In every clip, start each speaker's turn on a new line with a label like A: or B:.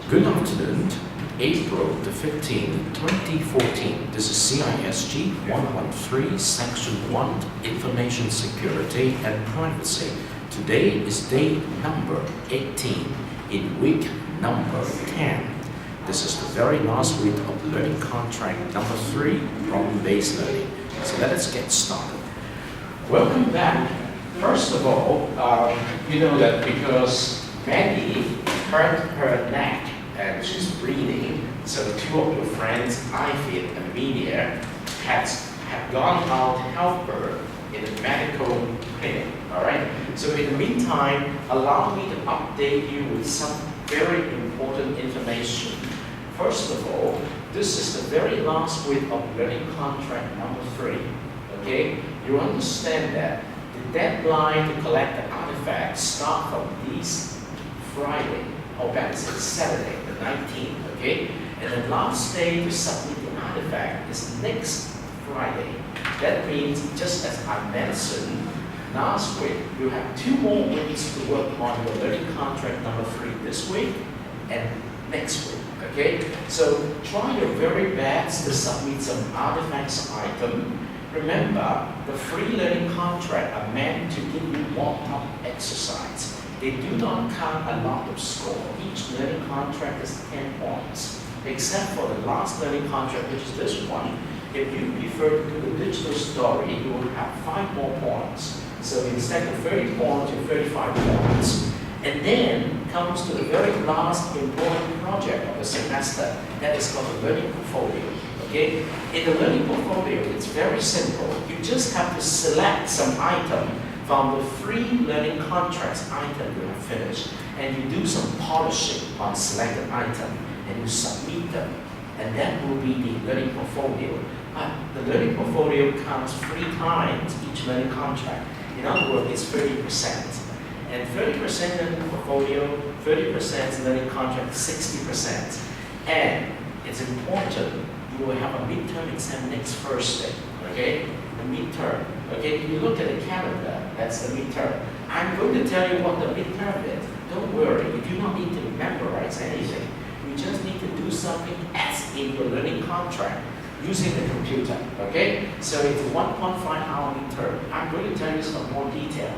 A: Good afternoon, April the 15th, 2014. This is CISG113, Section 1, Information Security and Privacy. Today is day number 18 in week number 10. This is the very last week of learning contract number 3, problem-based learning. So let us get started. Welcome back. First of all, you know that because Maggie hurt her neck and she's bleeding, so two of your friends, Ivy and Amelia, have gone out to help her in the medical clinic. Alright? So in the meantime, allow me to update you with some very important information. First of all, this is the very last week of learning contract number 3. Okay? You understand that the deadline to collect the artifacts starts from this Friday, or better say Saturday, the 19th, okay? And the last day to submit the artifact is next Friday. That means, just as I mentioned last week, you have 2 more weeks to work on your learning contract number 3 this week and next week, okay? So try your very best to submit some artifacts item. Remember, the free learning contract are meant to give you warm-up exercise. They do not count a lot of score. Each learning contract is 10 points, except for the last learning contract, which is this one. If you prefer to do the digital story, you will have 5 more points. So instead of 30 points, you have 35 points. And then comes to the very last important project of the semester, that is called the learning portfolio. Okay? In the learning portfolio, it's very simple. You just have to select some item from the free learning contracts item you have finished, and you do some polishing on selected item, and you submit them, and that will be the learning portfolio. But the learning portfolio counts 3 times each learning contract. In other words, it's 30%. And 30% learning portfolio, 30% learning contract, 60%. And it's important, you will have a midterm exam next Thursday, okay? The midterm, okay? If you look at the calendar, that's the midterm. I'm going to tell you what the midterm is. Don't worry, you do not need to memorize anything. You just need to do something as in your learning contract using the computer, okay? So it's a 1.5-hour midterm. I'm going to tell you some more detail.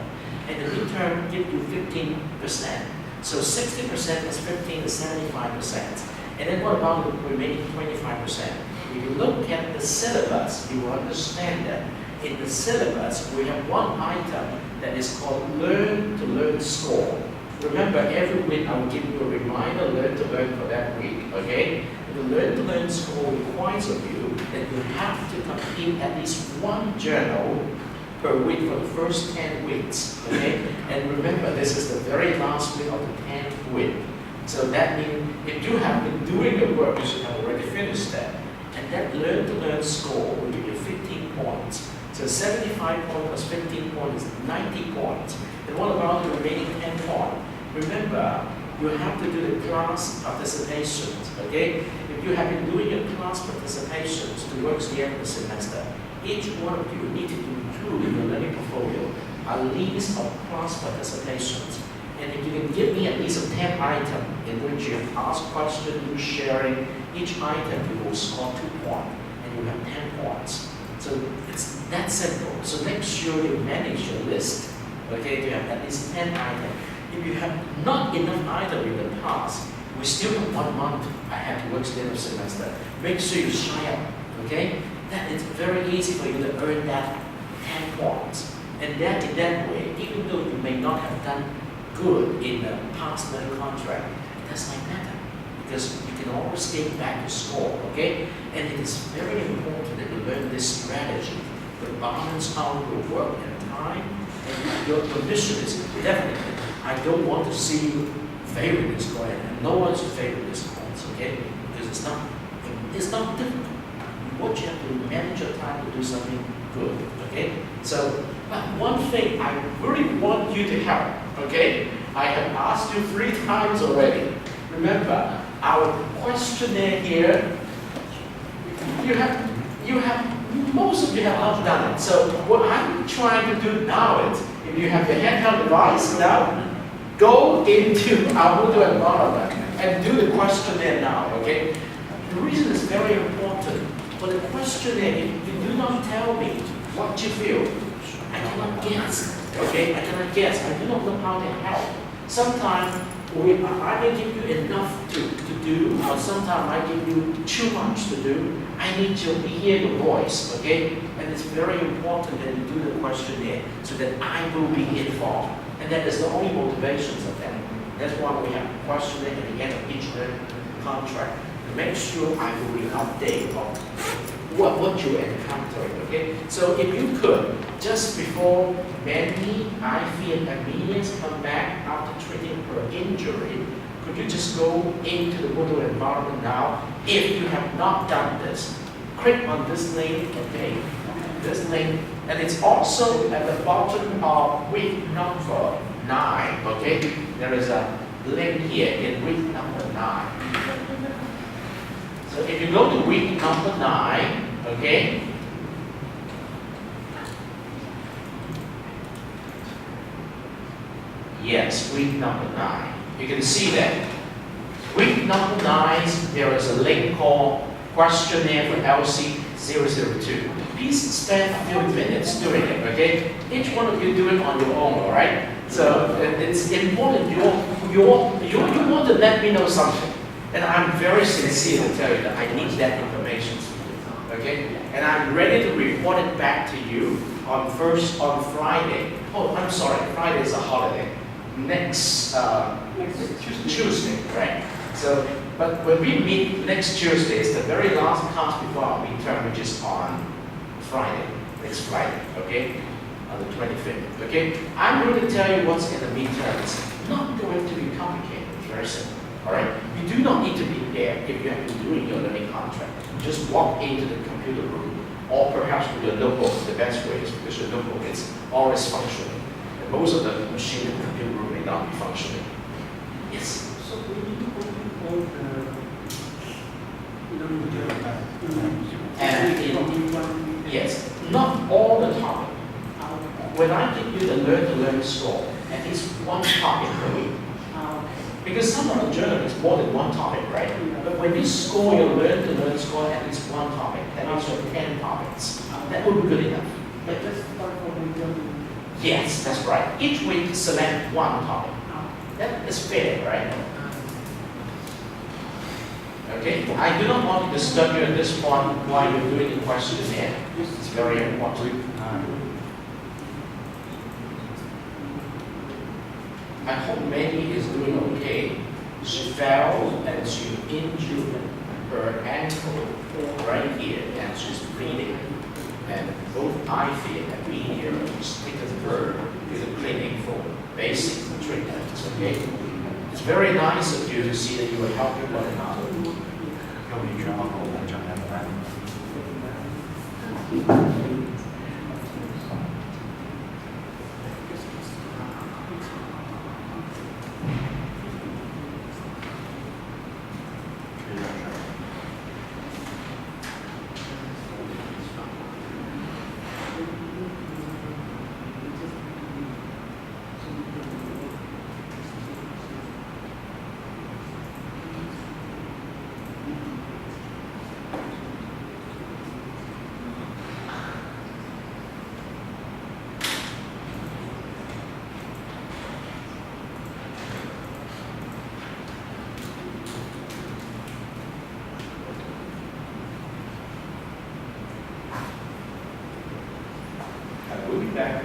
A: And the midterm gives you 15%. So 60% is 15 to 75%. And then what about the remaining 25%? If you look at the syllabus, you will understand that in the syllabus, we have one item that is called Learn to Learn score. Remember, every week I will give you a reminder, Learn to Learn for that week, okay? The Learn to Learn score requires of you that you have to complete at least 1 journal per week for the first 10 weeks, okay? And remember, this is the very last week of the 10th week. So that means if you have been doing the work, you should have already finished that. And that Learn to Learn score will give you 15 points. So 75 points plus 15 points is 90 points. And what about the remaining 10 points? Remember, you have to do the class participations, okay? If you have been doing your class participations towards the end of the semester, each one of you need to include in your learning portfolio a list of class participations. And if you can give me at least 10 items in which you have asked questions, you sharing each item, you will score 2 points, and you have 10 points. So it's that simple. So make sure you manage your list, okay, to have at least 10 items. If you have not enough items in the past, we still have 1 month ahead towards the end of the semester. Make sure you sign up, okay? That it's very easy for you to earn that 10 points. And then in that way, even though you may not have done good in the past learning contract, it does not matter, because you can always gain back your score, okay? And it is very important that you learn this strategy to balance out your work and time, and your mission is definitely, I don't want to see you failing this course, and no one should fail this course, okay? Because it's not difficult. What you have to manage your time to do something good, okay? So, but one thing I really want you to help, okay? I have asked you 3 times already. Remember, our questionnaire here, most of you have not done it. So what I'm trying to do now is, if you have your handheld device now, go into our Moodle environment and do the questionnaire now, okay? The reason is very important. For the questionnaire, if you do not tell me what you feel, I cannot guess, okay? I cannot guess. I do not know how to help. Sometimes I may give you enough to do, or sometimes I give you too much to do. I need to hear your voice, okay? And it's very important that you do the questionnaire so that I will be informed. And that is the only motivations of that. That's why we have a questionnaire at the end of each contract to make sure I will be updated on what you're encountering, okay? So if you could, just before many IFE and armenians come back after treating her injury, could you just go into the Moodle environment now? If you have not done this, click on this link, okay? This link, and it's also at the bottom of week number 9, okay? There is a link here in week number 9. So if you go to week number 9, okay? Yes, week number 9. You can see that. Week number 9, there is a link called Questionnaire for LC002. Please spend a few minutes doing it, okay? Each one of you do it on your own, all right? So it's important you want to let me know something. And I'm very sincere to tell you that I need that information, okay? And I'm ready to report it back to you on Friday. Oh, I'm sorry, Friday is a holiday. Next Tuesday, right? So, but when we meet next Tuesday, it's the very last class before our midterm, which is on Friday, next Friday, okay? On the 25th, okay? I'm going to tell you what's in the midterm. It's not going to be complicated, it's very simple, all right? You do not need to be there if you have been doing your learning contract. Just walk into the computer room, or perhaps with your notebook, the best way is because your notebook is always functioning. And most of the machine in the computer room may not be functioning. Yes?
B: So we need to go all
A: and yes, not all the topic. When I give you the learn score, at least one topic per week. Because some of the journals is more than one topic, right? But when you score your learn score at least one topic, that means you have 10 topics. That would be good enough.
B: But that's part of the
A: Yes, that's right. Each week select one topic. That is fair, right? Okay, I do not want to disturb you at this point while you're doing the questionnaire. It's very important. I hope Maggie is doing okay. She fell and she injured her ankle right here, and she's bleeding. And both IFE and me here is taken her to the clinic for basic treatment. Okay, it's very nice of you to see that you are helping one another. We'll be back.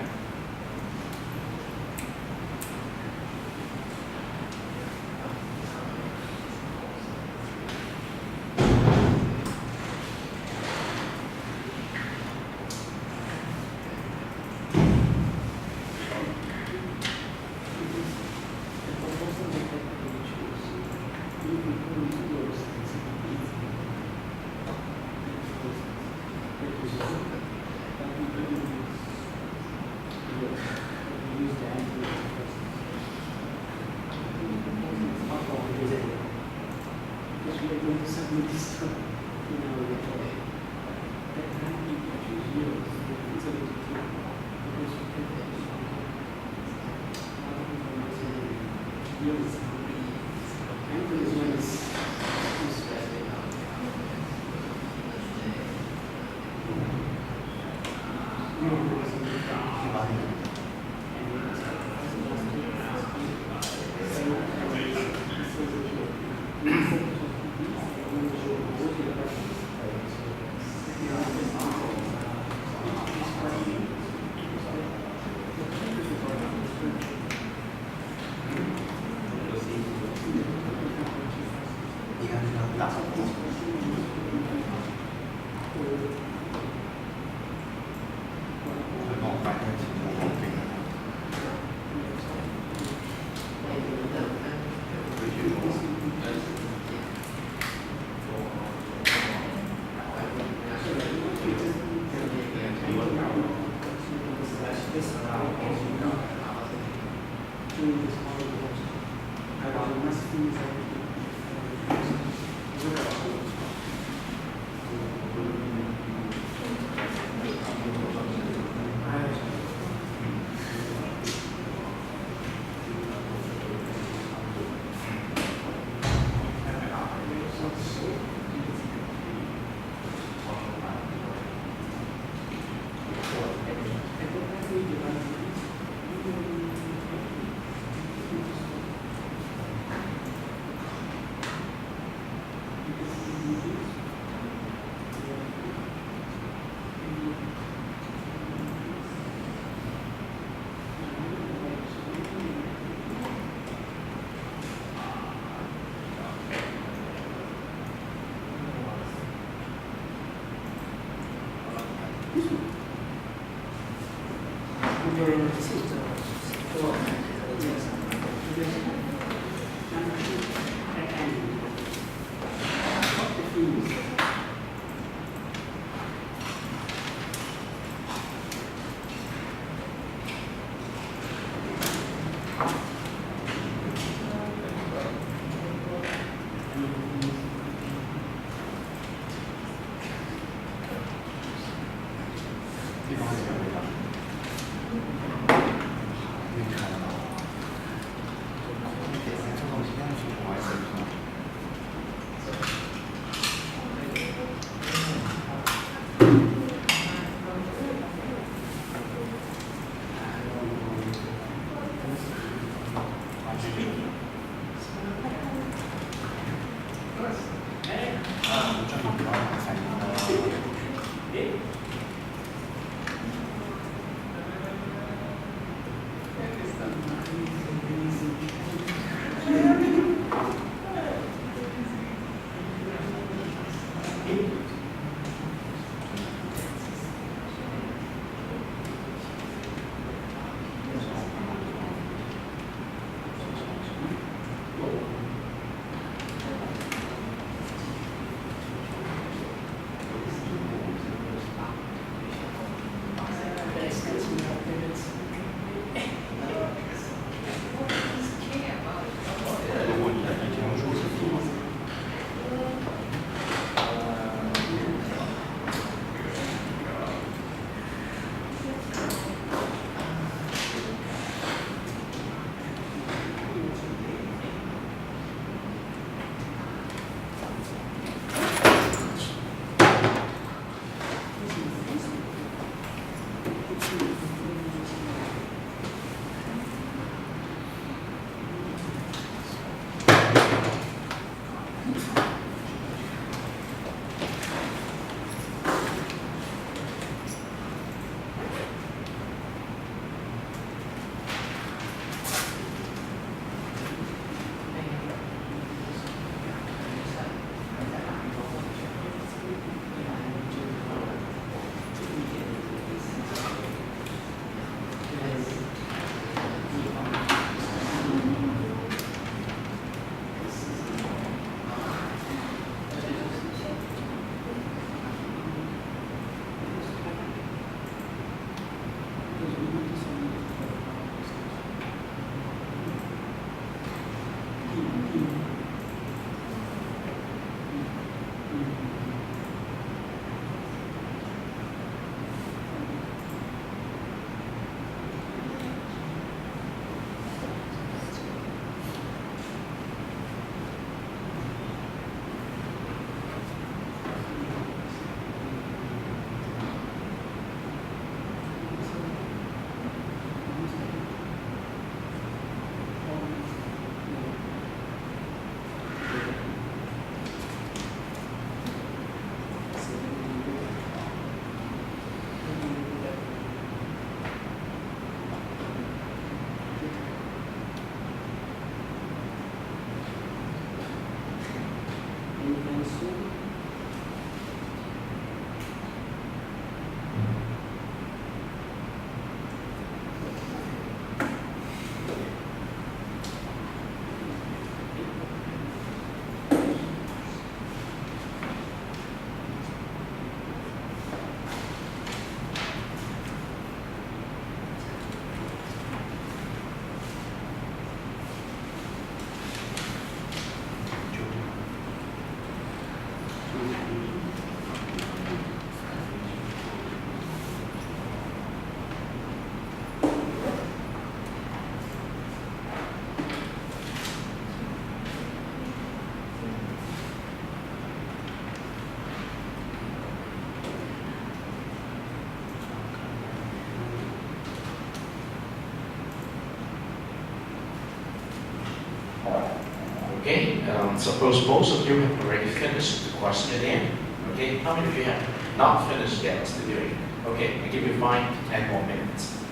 A: Okay, suppose most of you have already finished the questionnaire. Okay, how many of you have not finished yet the doing? Okay, I give you 5 to 10 more minutes.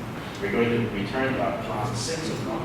A: We're going to return to our class at 6 o'clock.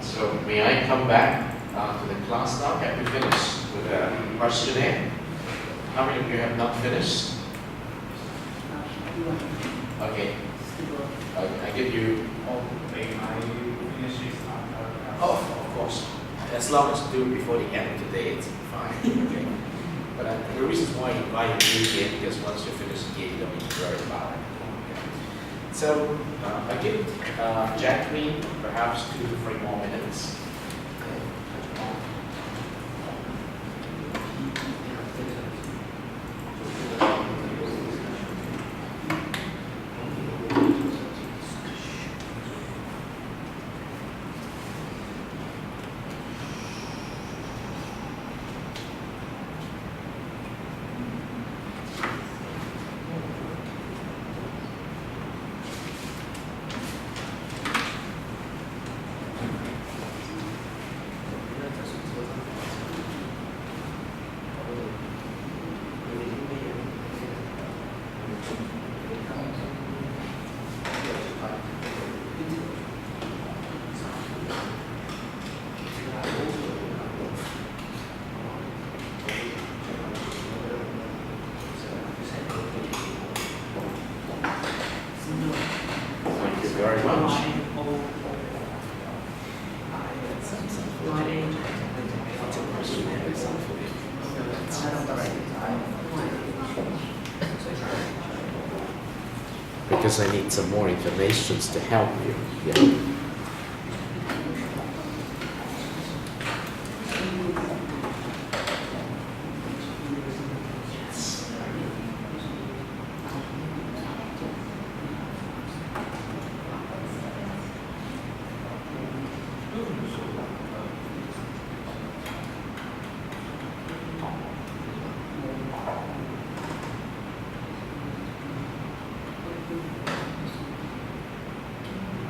A: So may I come back to the class now? Have you finished with the questionnaire? How many of you have not finished? Okay. I give you. Oh, of course. As long as you do it before the end of the day, it's fine. Okay. But the reason why I invite you here because once you finish here, you don't need to worry about it. Okay. So I give Jacqueline perhaps 2 to 3 more minutes. Very much. Because I need some more information to help you. Yeah.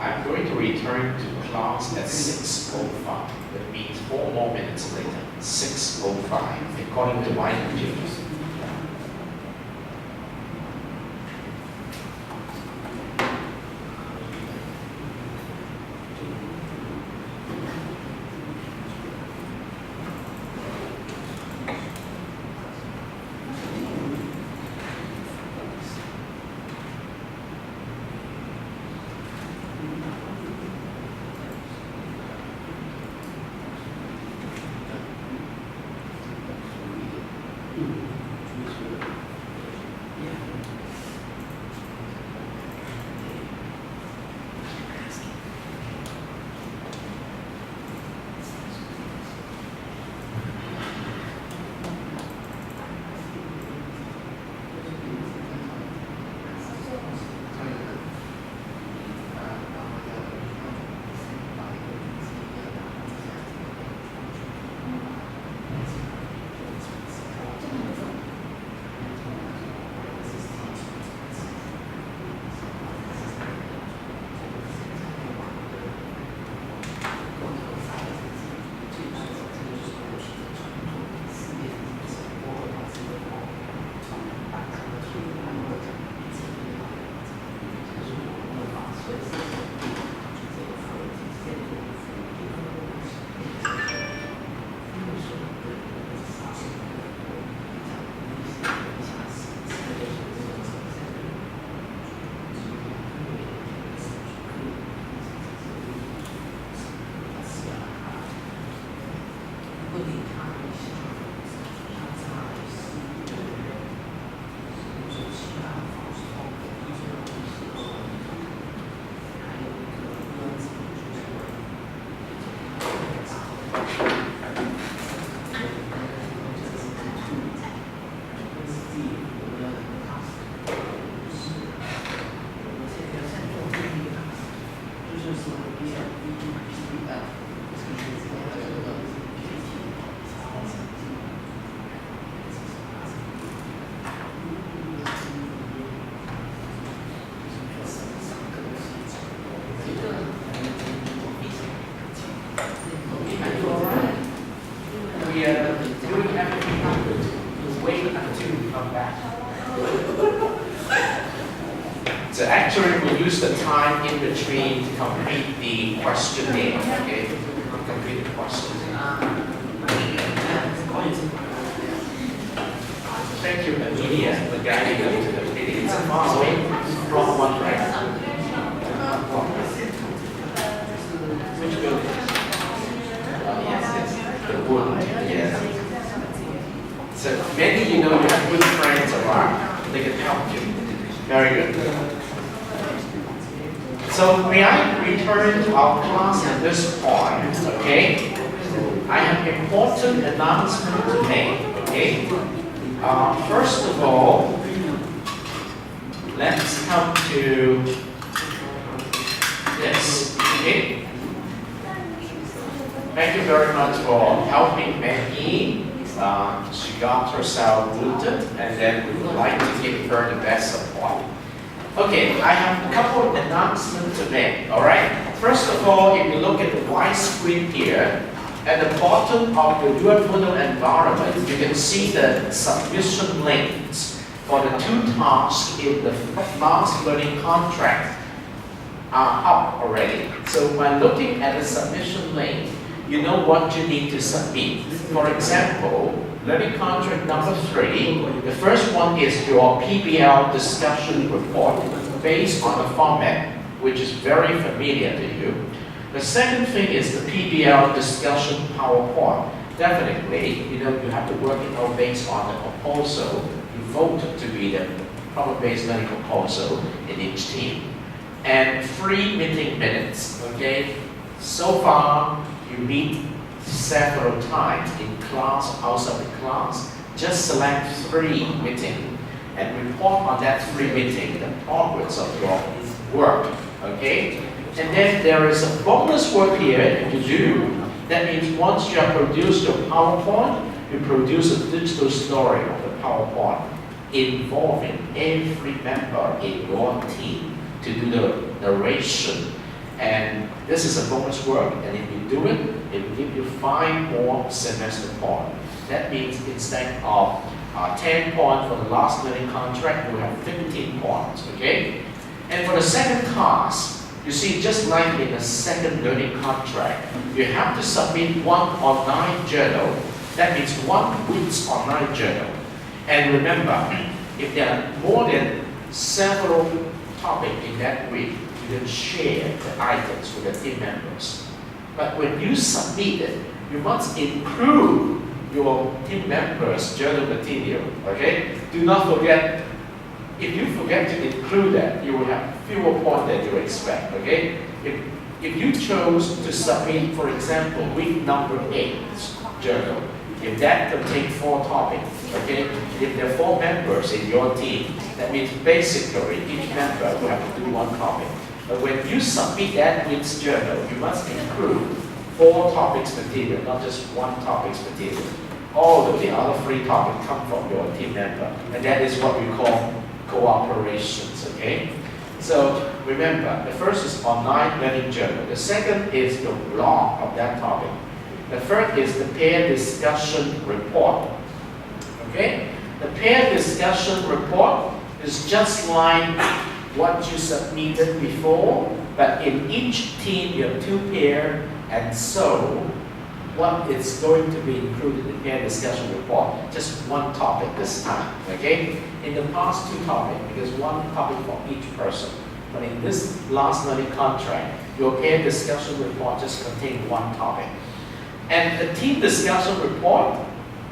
A: I'm going to return to class at 6:05. That means 4 more minutes later, 6:05, according to my computer. doing everything you could to wait until you come back. So actually, we use the time in between to complete the questionnaire, okay? Complete the question. Thank you, Amelia, for guiding us to the meeting. It's a far away from one, right? Which building? Yes. The wood, yes. So maybe you know you have good friends around. They can help you. Very good. So may I return to our class at this point, okay? I have important announcement to make, okay? First of all, let's come to this, okay? Thank you very much for helping Maggie. She got herself rooted, and then we would like to give her the best support. Okay, I have a couple of announcements to make, all right? First of all, if you look at the white screen here, at the bottom of the UFODO environment, you can see the submission links for the two tasks in the last learning contract are up already. So when looking at the submission link, you know what you need to submit. For example, learning contract number 3, the first one is your PBL discussion report based on the format, which is very familiar to you. The second thing is the PBL discussion PowerPoint. Definitely, you know, you have to work it out based on the proposal you voted to be the problem-based learning proposal in each team. And 3 meeting minutes, okay? So far, you meet several times in class, outside the class. Just select 3 meetings and report on that 3 meetings, the progress of your work, okay? And then there is a bonus work here to do. That means once you have produced your PowerPoint, you produce a digital story of the PowerPoint involving every member in your team to do the narration. And this is a bonus work, and if you do it, it will give you 5 more semester points. That means instead of 10 points for the last learning contract, you have 15 points, okay? And for the second task, you see, just like in the second learning contract, you have to submit one online journal. That means 1 week's online journal. And remember, if there are more than several topics in that week, you can share the items with the team members. But when you submit it, you must include your team members' journal material, okay? Do not forget, if you forget to include that, you will have fewer points than you expect, okay? If you chose to submit, for example, week number 8 journal, if that contains 4 topics, okay? If there are 4 members in your team, that means basically each member will have to do 1 topic. But when you submit that week's journal, you must include 4 topics material, not just 1 topics material. All of the other 3 topics come from your team member, and that is what we call cooperations, okay? So remember, the first is online learning journal. The second is the blog of that topic. The third is the peer discussion report, okay? The peer discussion report is just like what you submitted before, but in each team you have 2 pairs, and so what is going to be included in the peer discussion report, just 1 topic this time, okay? In the past 2 topics, because 1 topic for each person. But in this last learning contract, your peer discussion report just contains 1 topic. And the team discussion report,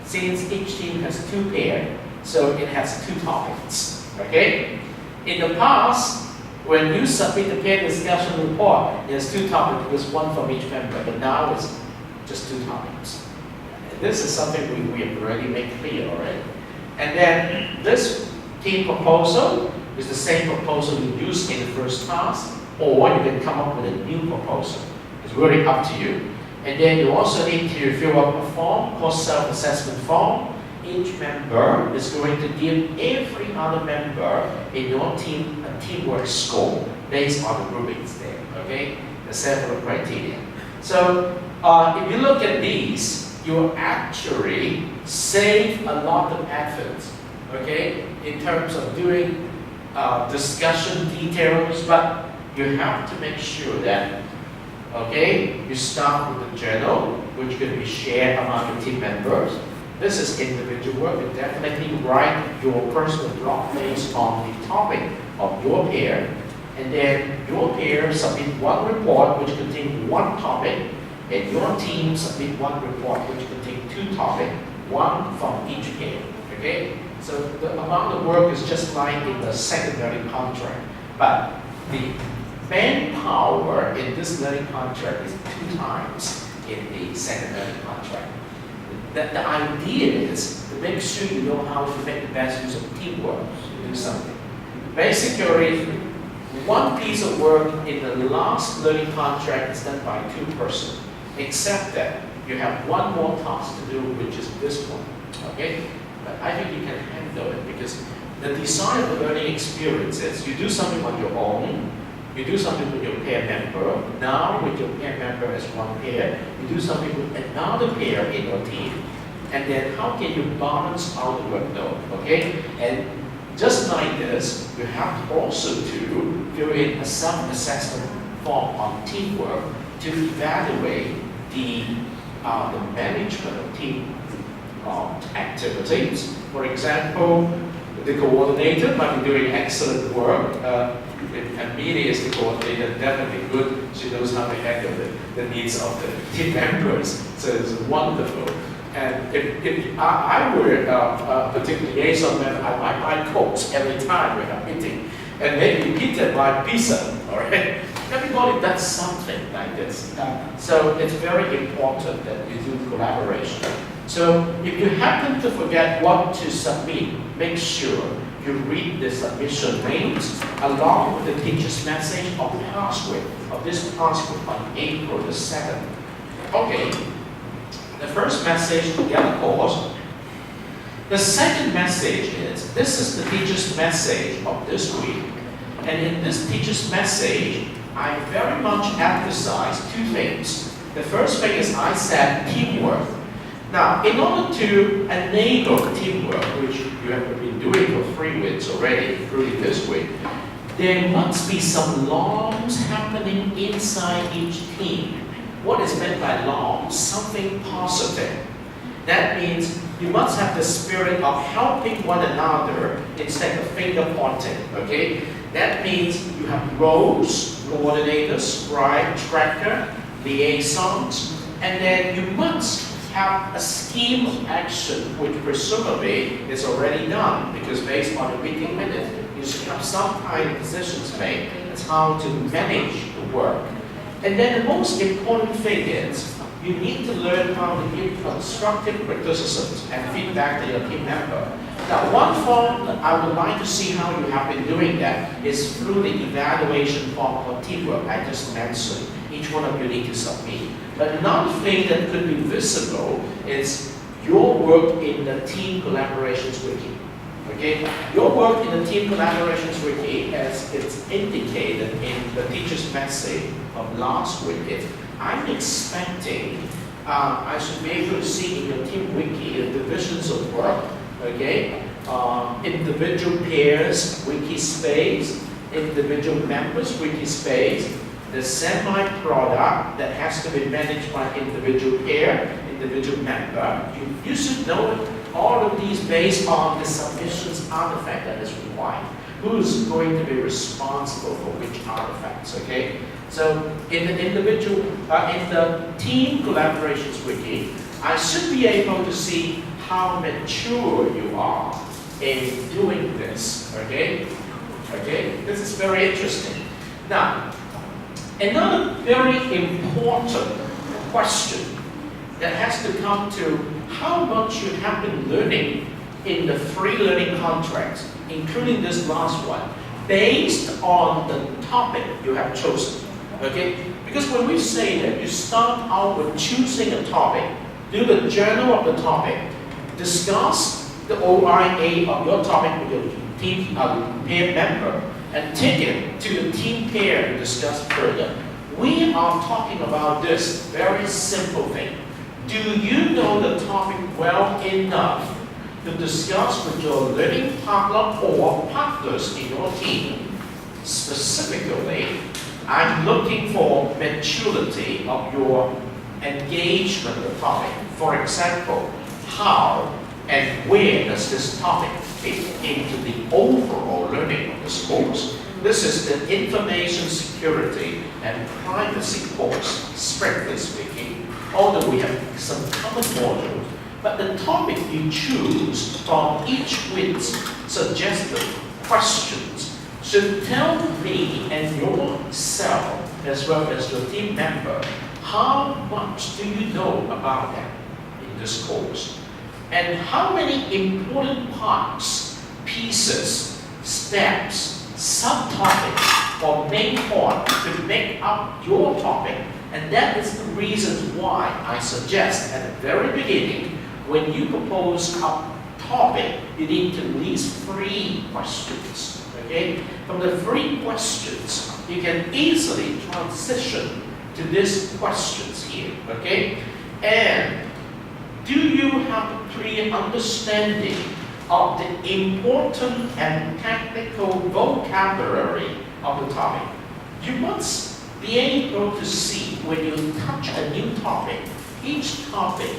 A: since each team has 2 pairs, so it has 2 topics, okay? In the past, when you submit the peer discussion report, there's 2 topics, because 1 from each member, but now it's just 2 topics. And this is something we have already made clear already. And then this team proposal is the same proposal you used in the first task, or you can come up with a new proposal. It's really up to you. And then you also need to fill up a form called self-assessment form. Each member is going to give every other member in your team a teamwork score based on the rubrics there, okay? The several criteria. So if you look at these, you actually save a lot of effort, okay, in terms of doing discussion details, but you have to make sure that, okay, you start with the journal, which can be shared among the team members. This is individual work. You definitely write your personal blog based on the topic of your pair, and then your pair submit one report which contains one topic, and your team submit one report which contains two topics, one from each pair. Okay, so the amount of work is just like in the secondary contract, but the manpower in this learning contract is 2 times in the secondary contract. The idea is to make sure you know how to make the best use of teamwork to do something. Basically, one piece of work in the last learning contract is done by 2 persons, except that you have one more task to do, which is this one. Okay? But I think you can handle it because the design of the learning experience is you do something on your own, you do something with your pair member. Now with your pair member as one pair, you do something with another pair in your team. And then how can you balance out the workload, okay? And just like this, you have to also to fill in a self-assessment form on teamwork to evaluate the management of team activities. For example, the coordinator might be doing excellent work. Amelia is the coordinator, definitely good. She knows how to handle the needs of the team members. So it's wonderful. And if I were a particular liaison member, I might buy Cokes every time we have a meeting. And maybe Peter buy pizza, all right? Everybody does something like this. So it's very important that you do collaboration. So if you happen to forget what to submit, make sure you read the submission names along with the teacher's message of password of this password on April the 2nd. Okay, the first message to get a course. The second message is, this is the teacher's message of this week. And in this teacher's message, I very much emphasize 2 things. The first thing is I said teamwork. Now, in order to enable teamwork, which you have been doing for 3 weeks already, including this week, there must be some norms happening inside each team. What is meant by norms? Something positive. That means you must have the spirit of helping one another instead of finger pointing, okay? That means you have roles, coordinators, scribe, tracker, liaisons, and then you must have a scheme of action which presumably is already done because based on the meeting minutes, you should have some kind of decisions made as how to manage the work. And then the most important thing is you need to learn how to give constructive criticisms and feedback to your team member. Now, one form that I would like to see how you have been doing that is through the evaluation form for teamwork I just mentioned. Each one of you need to submit. But another thing that could be visible is your work in the team collaborations wiki. Okay? Your work in the team collaborations wiki, as it's indicated in the teacher's message of last week, I'm expecting I should be able to see in your team wiki the divisions of work, okay? Individual pairs, wiki space, individual members, wiki space, the semi-product that has to be managed by individual pair, individual member. You should know all of these based on the submissions artifact that is required. Who's going to be responsible for which artifacts, okay? So in the individual, in the team collaborations wiki, I should be able to see how mature you are in doing this, okay? Okay, this is very interesting. Now, another very important question that has to come to how much you have been learning in the 3 learning contracts, including this last one, based on the topic you have chosen, okay? Because when we say that you start out with choosing a topic, do the journal of the topic, discuss the OIA of your topic with your team pair member, and take it to the team pair to discuss further. We are talking about this very simple thing. Do you know the topic well enough to discuss with your learning partner or partners in your team? Specifically, I'm looking for maturity of your engagement with the topic. For example, how and where does this topic fit into the overall learning of this course? This is the information security and privacy course, strictly speaking, although we have some common modules. But the topic you choose from each week's suggested questions should tell me and yourself, as well as your team member, how much do you know about that in this course? And how many important parts, pieces, steps, subtopics, or main point to make up your topic? And that is the reason why I suggest at the very beginning, when you propose a topic, you need to list 3 questions. Okay? From the 3 questions, you can easily transition to these questions here. Okay? And do you have a clear understanding of the important and technical vocabulary of the topic? You must be able to see when you touch a new topic, each topic,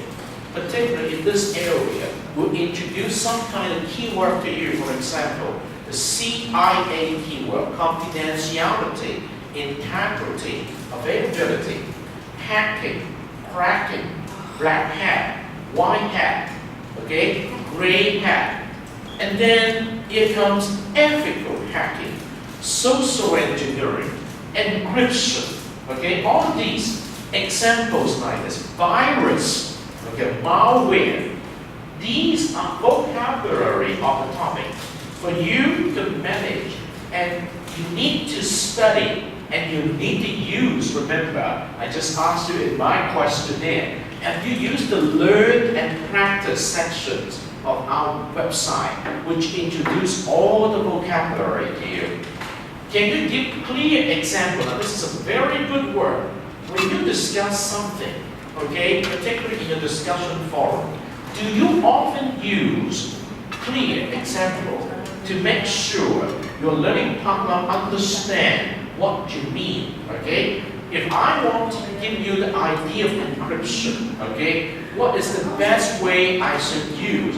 A: particularly in this area, will introduce some kind of keyword to you. For example, the CIA keyword, confidentiality, integrity, availability, hacking, cracking, black hat, white hat, okay, gray hat. And then here comes ethical hacking, social engineering, encryption, okay, all these examples like this, virus, okay, malware. These are vocabulary of the topic for you to manage, and you need to study and you need to use. Remember, I just asked you in my questionnaire, have you used the learn and practice sections of our website, which introduce all the vocabulary to you? Can you give clear example? Now, this is a very good word. When you discuss something, okay, particularly in your discussion forum, do you often use clear example to make sure your learning partner understand what you mean? Okay? If I want to give you the idea of encryption, okay, what is the best way I should use?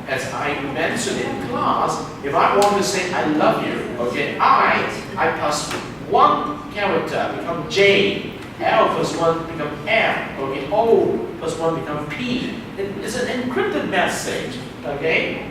A: As I mentioned in class, if I want to say I love you, okay, I plus 1 character become J, L plus 1 become M, okay, O plus 1 become P. It's an encrypted message, okay?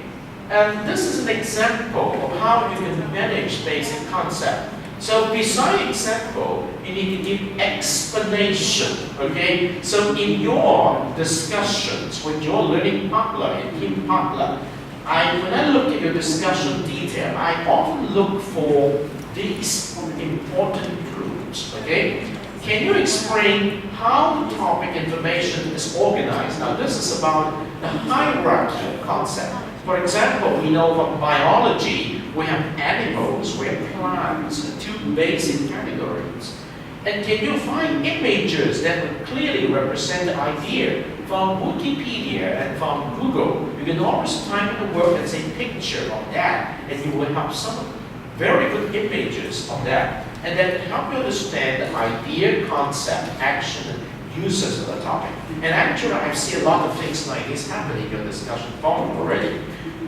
A: And this is an example of how you can manage basic concept. So beside example, you need to give explanation, okay? So in your discussions with your learning partner and team partner, when I look at your discussion detail, I often look for these important groups, okay? Can you explain how the topic information is organized? Now this is about the hierarchy concept. For example, we know from biology, we have animals, we have plants, the 2 basic categories. And can you find images that would clearly represent the idea? From Wikipedia and from Google, you can always type in the word and say picture of that, and you will have some very good images of that. And then help you understand the idea, concept, action, and uses of the topic. And actually, I see a lot of things like this happening in your discussion forum already.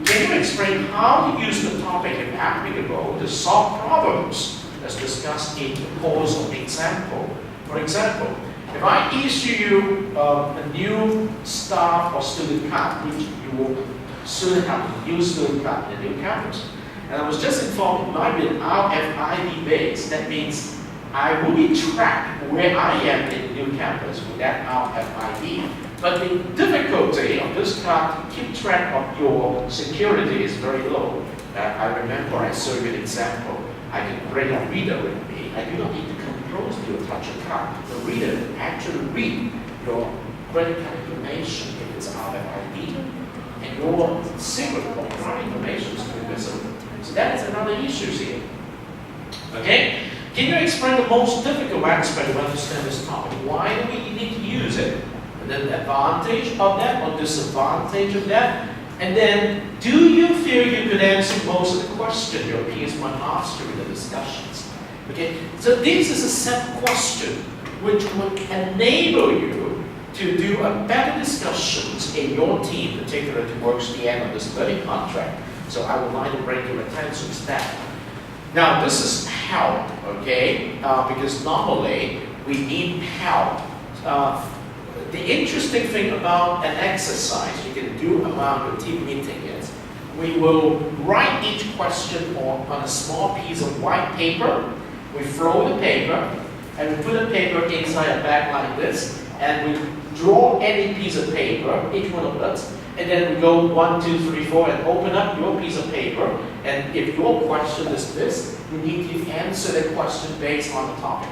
A: Can you explain how to use the topic if applicable to solve problems as discussed in the course of example? For example, if I issue you a new staff or student card, which you will soon have a new student card in the new campus, and I was just informed it might be an RFID base. That means I will be tracked where I am in the new campus with that RFID. But the difficulty of this card to keep track of your security is very low. I remember I showed you an example. I can bring a reader with me. I do not need to compose your touch a card. The reader will actually read your credit card information if it's RFID, and your secret or private information is very visible. So that is another issue here. Okay? Can you explain the most difficult aspect of understanding this topic? Why do we need to use it? and then the advantage of that or disadvantage of that, and then do you feel you could answer most of the questions your peers might ask you in the discussions? Okay, so this is a set question which would enable you to do a better discussions in your team, particularly towards the end of this learning contract. So I would like to bring your attention to that. Now this is help, okay, because normally we need help. The interesting thing about an exercise you can do around your team meeting is we will write each question on a small piece of white paper. We throw the paper and we put the paper inside a bag like this, and we draw any piece of paper, each one of us, and then we go 1, 2, 3, 4 and open up your piece of paper, and if your question is this, you need to answer the question based on the topic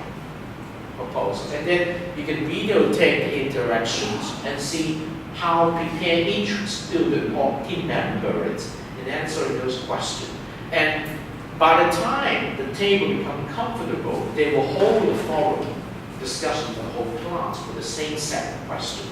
A: proposed. And then you can videotape the interactions and see how prepared each student or team member is in answering those questions. And by the time the table becomes comfortable, they will hold the forum discussion for the whole class with the same set of questions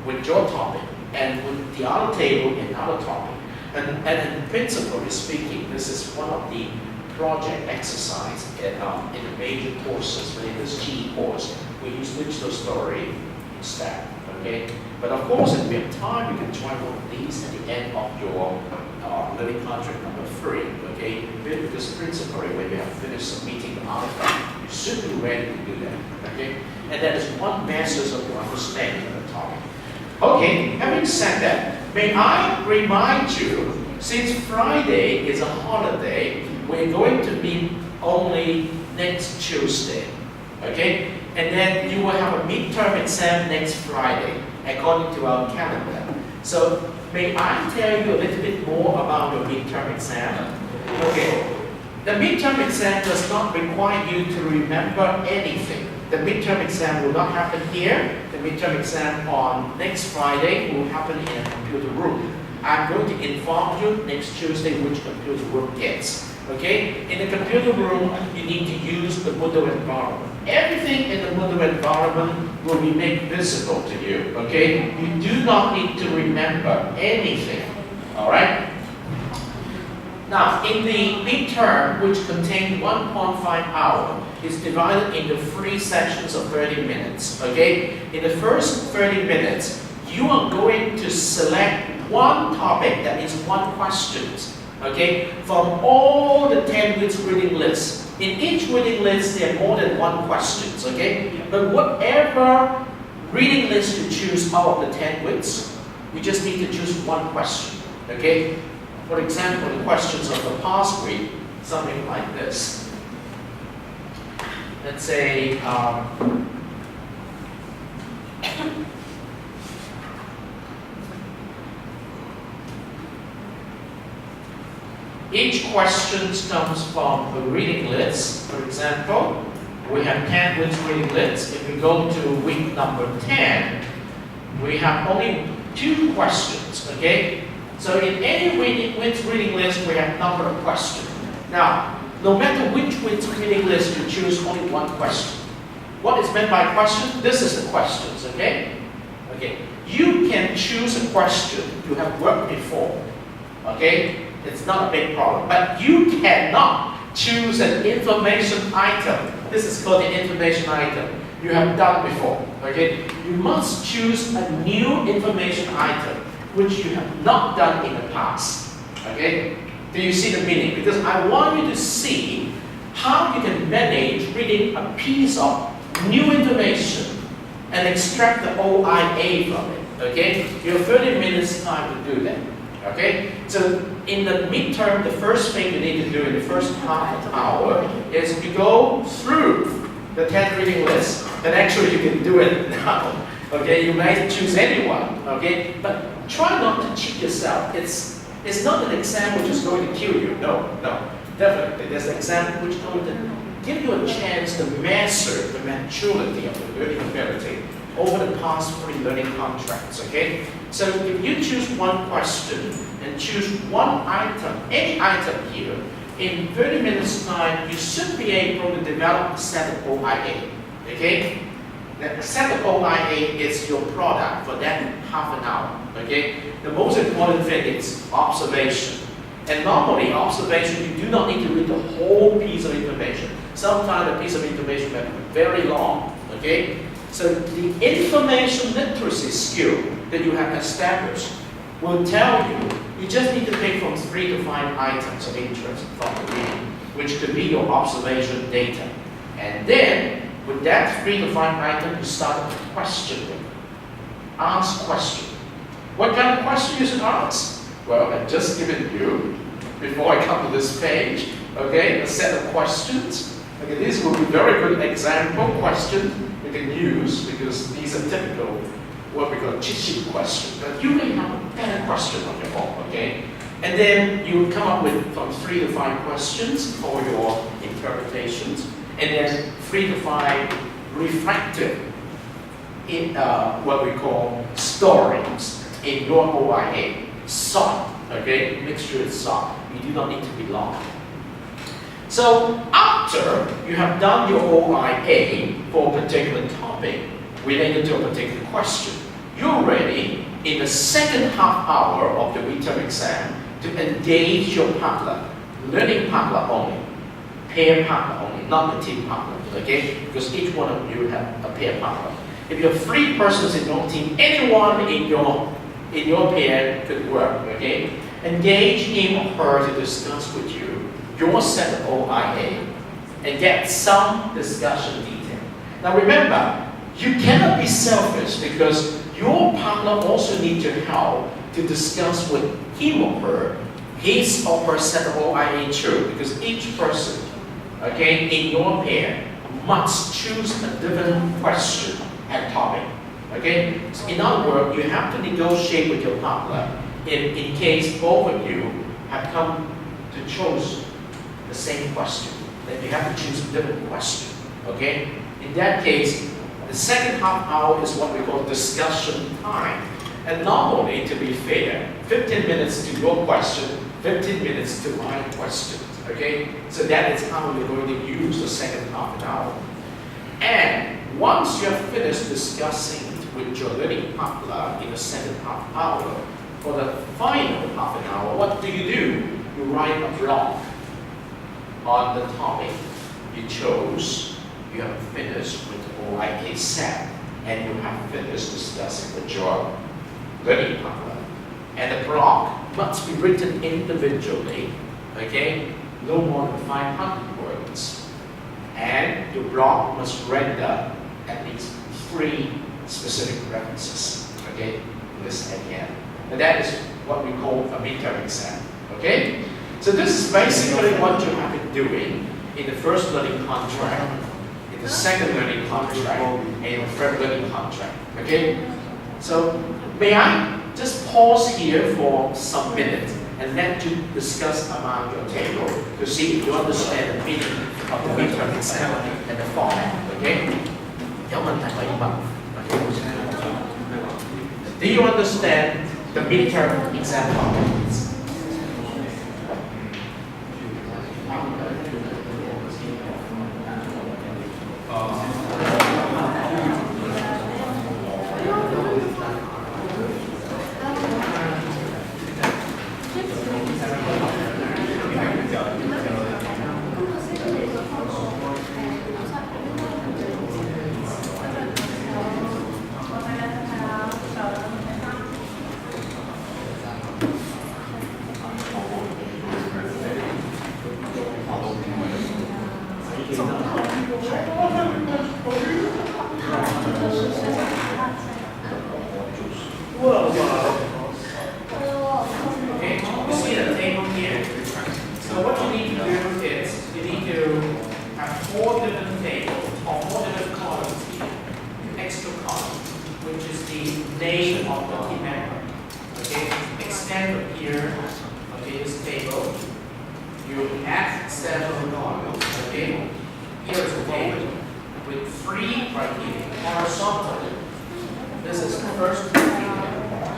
A: with your topic and with the other table another topic. And in principally speaking, this is one of the project exercise in the major courses within this G course. We use digital story instead, okay? But of course, if we have time, you can try one of these at the end of your learning contract number 3, okay? Because principally, when you have finished submitting the artifact, you should be ready to do that, okay? And that is one measure of your understanding of the topic. Okay, having said that, may I remind you, since Friday is a holiday, we're going to meet only next Tuesday, okay? And then you will have a midterm exam next Friday, according to our calendar. So, may I tell you a little bit more about your midterm exam? Okay, the midterm exam does not require you to remember anything. The midterm exam will not happen here. The midterm exam on next Friday will happen in a computer room. I'm going to inform you next Tuesday which computer room gets. Okay? In the computer room, you need to use the Moodle environment. Everything in the Moodle environment will be made visible to you. Okay? You do not need to remember anything. Alright? Now, in the midterm, which contains 1.5 hours, is divided into 3 sections of 30 minutes. Okay? In the first 30 minutes, you are going to select one topic, that is one question, okay, from all the 10 weeks reading lists. In each reading list, there are more than one question, okay? But whatever reading list you choose out of the 10 weeks, you just need to choose one question, okay? For example, the questions of the past week, something like this. Let's say, each question comes from a reading list. For example, we have 10 weeks reading list. If we go to week number 10, we have only 2 questions, okay? So in any week's reading list, we have number of questions. Now, no matter which week's reading list you choose, only one question. What is meant by question? This is the questions, okay? Okay. You can choose a question you have worked before, okay? It's not a big problem. But you cannot choose an information item. This is called the information item you have done before, okay? You must choose a new information item which you have not done in the past, okay? Do you see the meaning? Because I want you to see how you can manage reading a piece of new information and extract the OIA from it, okay? You have 30 minutes time to do that, okay? So in the midterm, the first thing you need to do in the first half an hour is to go through the 10 reading list. And actually you can do it now, okay? You may choose anyone, okay? But try not to cheat yourself. It's not an exam which is going to kill you. No, definitely. There's an exam which is going to give you a chance to measure the maturity of the learning ability over the past 3 learning contracts, okay? So if you choose one question and choose one item, any item here, in 30 minutes time, you should be able to develop a set of OIA, okay? The set of OIA is your product for that half an hour. Okay? The most important thing is observation. And normally, observation, you do not need to read the whole piece of information. Sometimes the piece of information may be very long. Okay? So the information literacy skill that you have established will tell you, you just need to pick from 3 to 5 items of interest from the reading, which could be your observation data. And then, with that 3 to 5 items, you start questioning. Ask questions. What kind of question you should ask? Well, I've just given you, before I come to this page, okay, a set of questions. Okay, these will be very good example questions you can use because these are typical, what we call cheat sheet questions. But you may have a better question on your own, okay? And then you come up with from 3 to 5 questions for your interpretations, and then 3 to 5 reflective in what we call stories in your OIA. Short, okay? Make sure it's short. You do not need to be long. So after you have done your OIA for a particular topic related to a particular question, you're ready in the second half hour of the midterm exam to engage your partner, learning partner only, pair partner only, not the team partner, okay? Because each one of you have a pair partner. If you have 3 persons in your team, anyone in your pair could work, okay? Engage him or her to discuss with you your set of OIA and get some discussion detail. Now remember, you cannot be selfish because your partner also needs your help to discuss with him or her his or her set of OIA too, because each person, okay, in your pair must choose a different question and topic. Okay? So in other words, you have to negotiate with your partner in case both of you have come to choose the same question. Then you have to choose a different question. Okay? In that case, the second half hour is what we call discussion time. And normally, to be fair, 15 minutes to your question, 15 minutes to my question. Okay? So that is how we're going to use the second half an hour. And once you have finished discussing with your learning partner in the second half hour, for the final half an hour, what do? You write a blog on the topic you chose. You have finished with OIA set, and you have finished discussing with your learning partner. And the blog must be written individually, okay? No more than 500 words. And your blog must render at least 3 specific references, okay? List at the end. And that is what we call a midterm exam, okay? So this is basically what you have been doing in the first learning contract, in the second learning contract, and in the third learning contract, okay? So may I just pause here for some minutes and let you discuss among your table to see if you understand the meaning of the midterm exam and the format, okay? Do you understand the midterm exam format?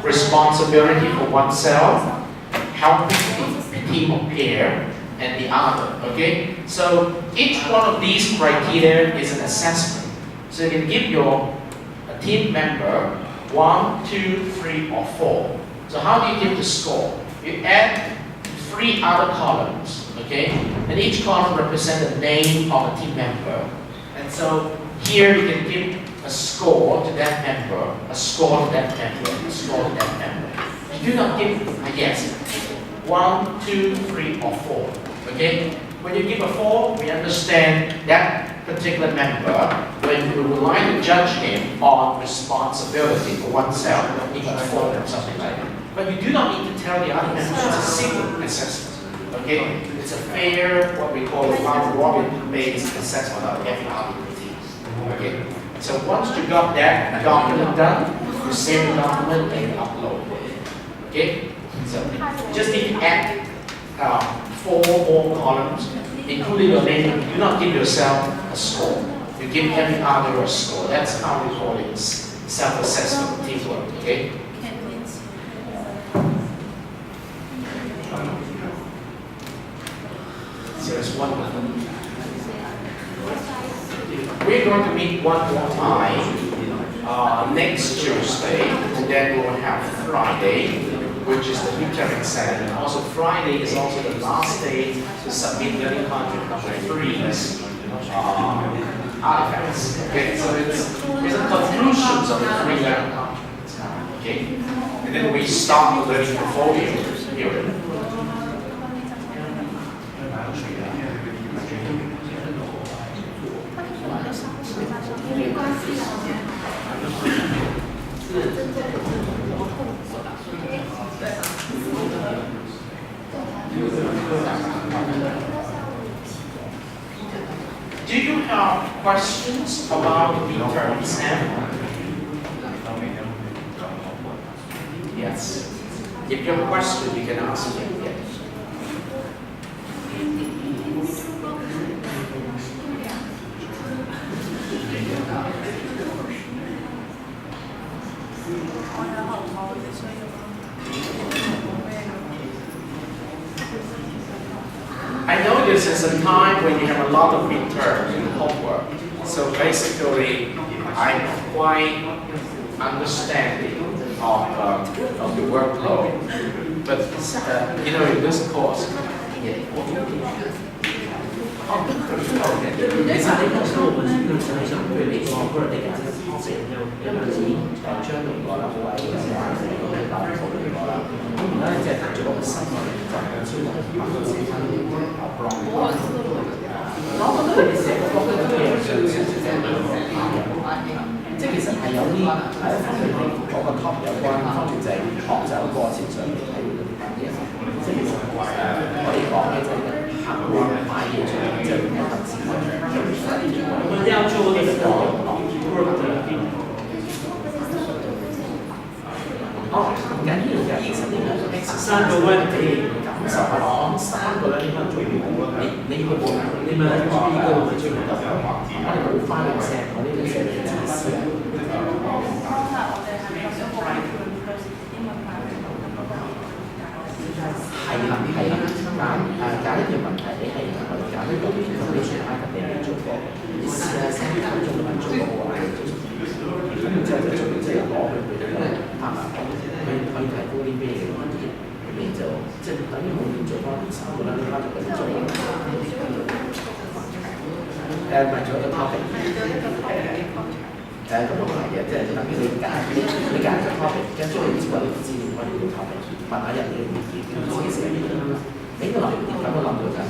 A: Responsibility for oneself, helping the team or pair, and the other, okay? So each one of these criteria is an assessment. So you can give your team member 1, 2, 3, or 4. So how do you give the score? You add 3 other columns, okay? And each column represents the name of a team member. And so here you can give a score to that member, a score to that member, a score to that member. You do not give a yes. 1, 2, 3, or 4. Okay? When you give a 4, we understand that particular member, when we would like to judge him on responsibility for oneself, we give a 4 or something like that. But you do not need to tell the other members it's a single assessment. Okay? It's a fair, what we call round-robin-based assessment of every activity. Okay? So once you got that document done, you save the document and upload. Okay? So you just need to add 4 more columns, including your name. You do not give yourself a score. You give every other a score. That's how we call it self-assessment, teamwork. Okay? So it's wonderful. We're going to meet one more time next Tuesday, and then we'll have Friday, which is the midterm exam. And also Friday is also the last day to submit learning content number 3's artifacts. Okay, so it's a conclusion of the 3 learning contents. Okay, and then we start the learning portfolio period. Do you have questions about the midterm exam? Yes. If you have a question, you can ask me. Yes. I know this is a time when you have a lot of midterm and homework. So basically, I'm quite understanding of the workload. But you know, in this course,
C: 即係其實係有啲係一方面同嗰個 top 有關，一方面就係學習過程上面係會點樣，即係其實可以講嘅就係客觀買嘢出嚟，即係一份資料。我們要做那個唔緊要嘅，其實呢個3個問題感受下，3個咧應該最好啦。你要你咪呢個會最好得，我哋冇翻嚟聲，我呢個聲係自私啊。係啦，揀一條問題，你係揀一個其實你全埃及地未做過，你試下3分鐘都做過好啊，咁然之後就即係攞去佢哋咧拍埋講，可以提供啲咩嘅意見，咁你就即係等於每年做翻3個啦，你翻嚟咁做。咪做一個 topic。咁唔係嘅，即係等於你揀一個 topic，跟住你知道你資料關於呢個 topic，問下人哋嘅意見，自己寫啲嘢，你個諗點咁樣諗到就係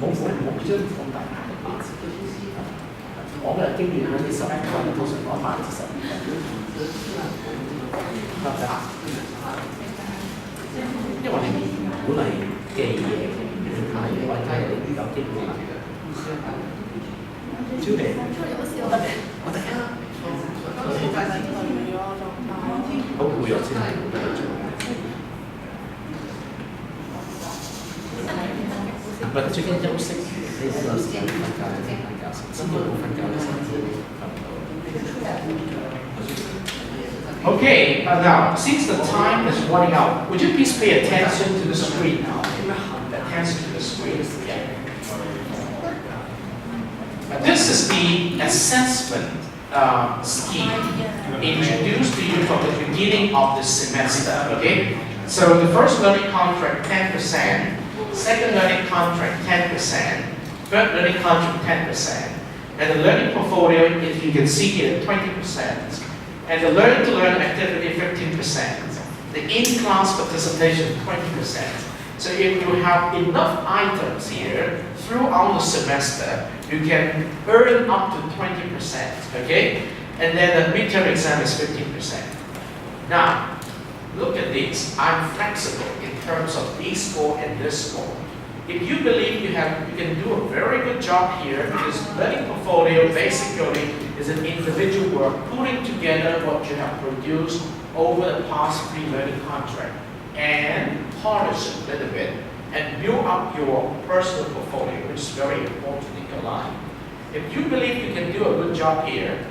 C: 冇將咁大壓力俾自己。我嘅經驗嗰啲10分，通常講8至12分，得唔得？因為我哋本嚟記嘢嘅，睇嘢或者係你有機會嘅。超嚟，我得啊！好攰啊，先係冇得做。唔係最緊休息，你喺度時間瞓覺就瞓覺，先至冇瞓覺嘅時候瞓唔到。
A: Okay, now since the time is running out, would you please pay attention to the screen now? Attention to the screen. Yeah. This is the assessment scheme introduced to you from the beginning of the semester, okay? So the first learning contract, 10%, second learning contract, 10%, third learning contract, 10%, and the learning portfolio, if you can see here, 20%, and the learning to learn activity, 15%, the in-class participation, 20%. So if you have enough items here throughout the semester, you can earn up to 20%, okay? And then the midterm exam is 15%. Now, look at this. I'm flexible in terms of this score and this score. If you believe you can do a very good job here, because learning portfolio basically is an individual work putting together what you have produced over the past 3 learning contracts and polish it a little bit and build up your personal portfolio, which is very important in your life. If you believe you can do a good job here,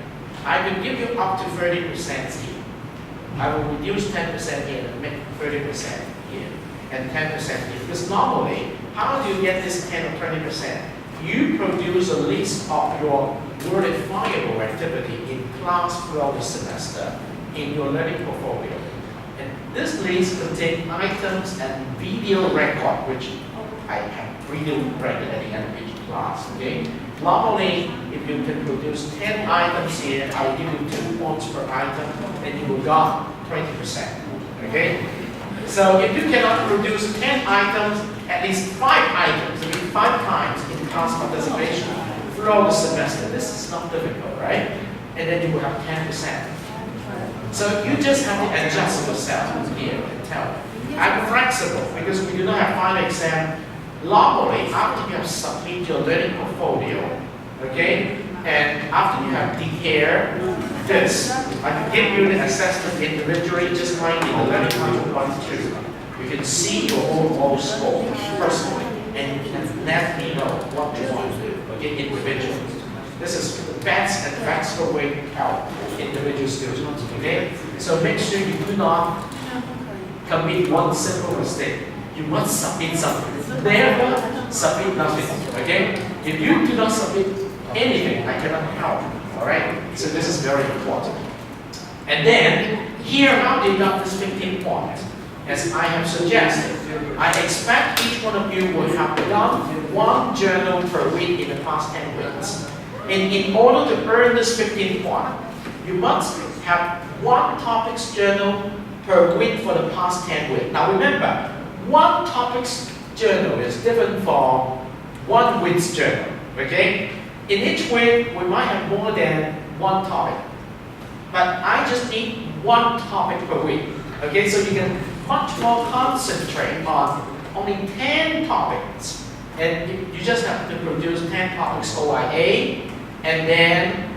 A: I can give you up to 30% here. I will reduce 10% here and make 30% here and 10% here. Because normally, how do you get this 10 or 20%? You produce a list of your verifiable activity in class throughout the semester in your learning portfolio. And this list contains items and video record, which I have video record at the end of each class. Okay? Normally, if you can produce 10 items here, I'll give you 2 points per item, and you will got 20%. Okay? So if you cannot produce 10 items, at least 5 items, I mean 5 times in class participation throughout the semester, this is not difficult, right? And then you will have 10%. So you just have to adjust yourself here and tell. I'm flexible because we do not have final exam. Normally, after you have submitted your learning portfolio, okay, and after you have declared this, I can give you the assessment individually, just like in the learning module 1, 2. You can see your overall score personally, and you can let me know what you want to do, okay, individually. This is the best and flexible way to help individual students, okay? So make sure you do not commit one simple mistake. You must submit something. Never submit nothing, okay? If you do not submit anything, I cannot help, all right? So this is very important. And then, here how they got this 15 points. As I have suggested, I expect each one of you will have done 1 journal per week in the past 10 weeks. And in order to earn this 15 points, you must have 1 topics journal per week for the past 10 weeks. Now remember, 1 topics journal is different from 1 week's journal, okay? In each week, we might have more than 1 topic. But I just need 1 topic per week, okay? So you can much more concentrate on only 10 topics. And you just have to produce 10 topics OIA, and then,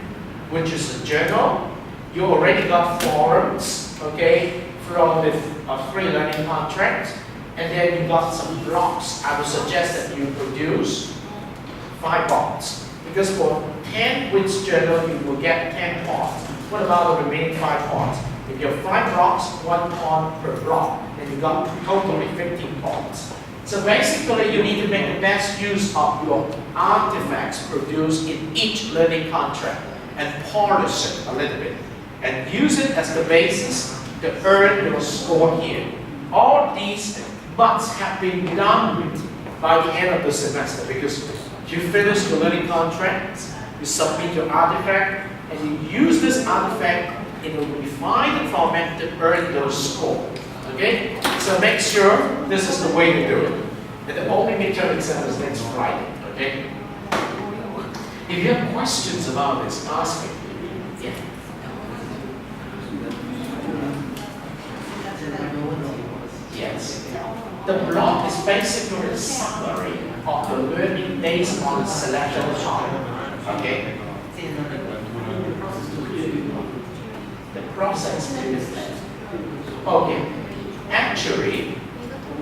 A: which is a journal. You already got forums, okay, from the 3 learning contracts. And then you got some blocks. I would suggest that you produce 5 blocks. Because for 10 weeks journal, you will get 10 points. What about the remaining 5 points? If you have 5 blocks, 1 point per block, and you got totally 15 points. So basically, you need to make the best use of your artifacts produced in each learning contract and polish it a little bit. And use it as the basis to earn your score here. All these must have been done by the end of the semester because you finish your learning contracts, you submit your artifact, and you use this artifact in a refined format to earn those scores. Okay? So make sure this is the way to do it. And the only midterm exam is next Friday. Okay? If you have questions about this, ask me. Yeah. Yes. The block is basically a summary of the learning based on the selection topic. Okay? The process is that. Okay. Actually,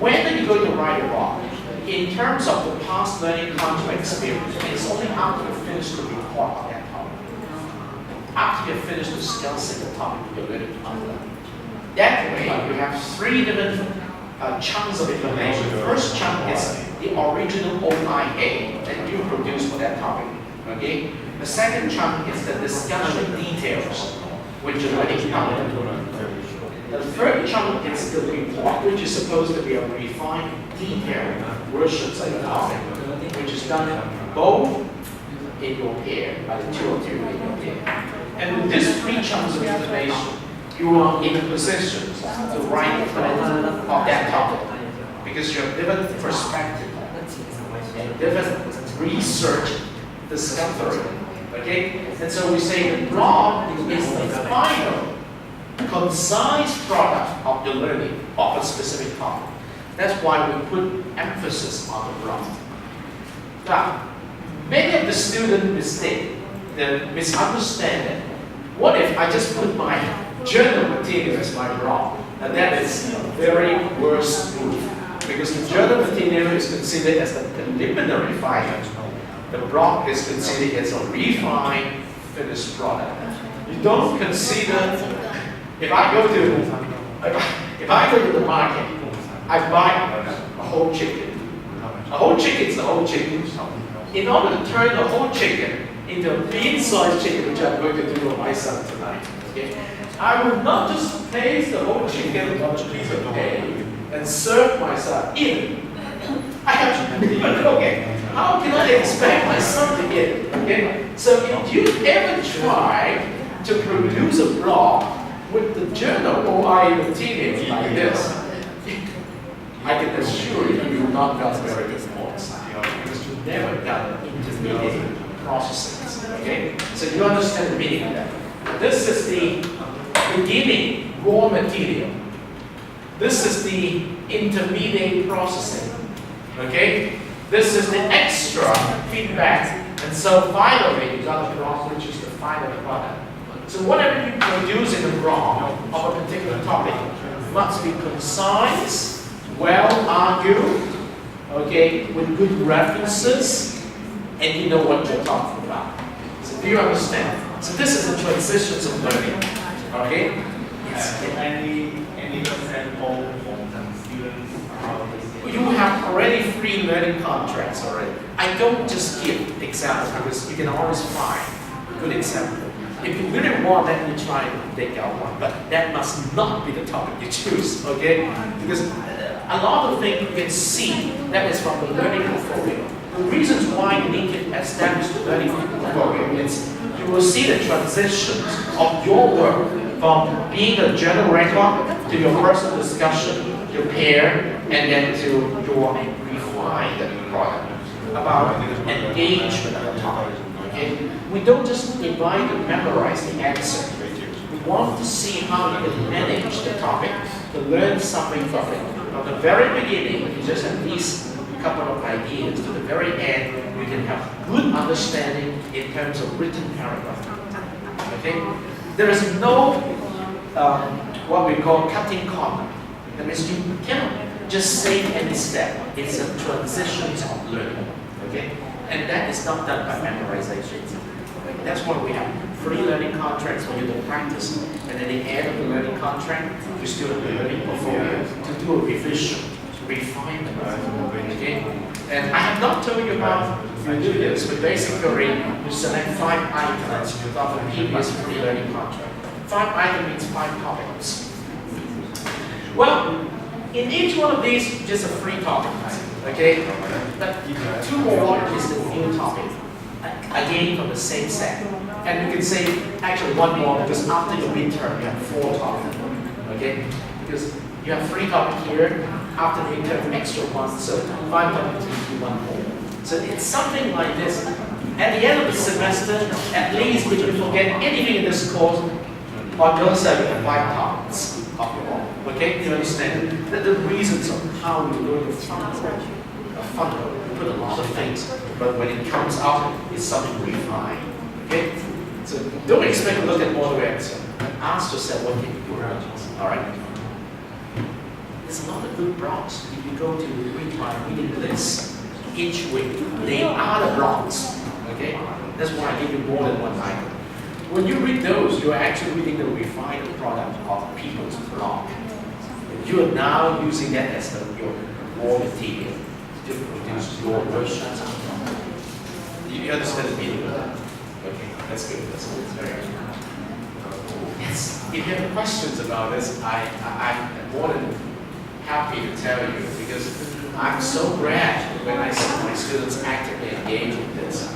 A: when you go to write a block, in terms of the past learning contract experience, it's only after you finish the report on that topic. After you finish the skills in the topic, you're ready to learn. That way, you have 3 different chunks of information. The first chunk is the original OIA that you produce for that topic. Okay? The second chunk is the discussion details, which is learning content. The third chunk is the report, which is supposed to be a refined, detailed versions of the topic, which is done both in your pair, by the two of you in your pair. And with these three chunks of information, you are in a position to write of that topic, because you have different perspective and different research discovery. Okay? And so we say the blog is the final, concise product of the learning of a specific topic. That's why we put emphasis on the blog. Now, many of the students mistake, the misunderstanding. What if I just put my journal material as my blog? And that is a very worst move, because the journal material is considered as the preliminary file. The blog is considered as a refined, finished product. You don't consider, if I go to the market, I buy a whole chicken. A whole chicken is a whole chicken. In order to turn the whole chicken into a bean-sized chicken, which I'm going to do for my son tonight, okay? I will not just place the whole chicken on a piece of hay and serve my son. I have to, okay, how can I expect my son to eat it? Okay? So if you ever try to produce a blog with the journal OI material like this, I can assure you, you will not get very good results, because you've never done intermediate processing. Okay? So you understand the meaning of that. This is the beginning raw material. This is the intermediate processing. Okay? This is the extra feedback. And so finally, you got the blog, which is the final product. So whatever you produce in the blog of a particular topic must be concise, well argued, okay, with good references, and you know what you're talking about. So do you understand? So this is the transitions of learning. Okay?
D: Any example from students?
A: You have already free learning contracts already. I don't just give examples, because you can always find a good example. If you really want, then you try and take out one, but that must not be the topic you choose, okay? Because a lot of things you can see that is from the learning portfolio. The reasons why you need to establish the learning portfolio is you will see the transitions of your work from being a general record to your personal discussion, your pair, and then to your refined product about engagement of the topic. Okay? We don't just invite you to memorize the answer. We want to see how you can manage the topic, to learn something from it. From the very beginning, you just have these couple of ideas. To the very end, we can have good understanding in terms of written paragraph. Okay? There is no what we call cutting corner. That means you cannot just say any step. It's a transition of learning. Okay? And that is not done by memorization. That's why we have free learning contracts when you do practice. And at the end of the learning contract, you still have the learning portfolio to do a revision, refinement. Okay? And I have not told you about you do this, but basically you select 5 items of the previous free learning contract. 5 items means 5 topics. Well, in each one of these, just a free topic. Okay? But 2 more is the new topic. Again, from the same set. And you can say, actually 1 more, because after your midterm, you have 4 topics. Okay? Because you have 3 topics here, after the midterm, extra 1, so 5 topics, you do 1 more. So it's something like this. At the end of the semester, at least if you forget anything in this course, on your side, you have 5 topics of your own. Okay? You understand? The reasons of how we're going to funnel. We put a lot of things, but when it comes out, it's something refined. Okay? So don't expect to look at all the answer. Ask yourself what can you do. Alright? There's a lot of good blogs. If you go to read my reading list each week, they are the blogs. Okay? That's why I give you more than 1 item. When you read those, you're actually reading the refined product of people's blog. You are now using that as your raw material to produce your versions of blog. You understand the meaning of that? Okay, that's good. That's good. That's very good. Yes. If you have questions about this, I'm more than happy to tell you because I'm so glad when I see my students actively engage in this.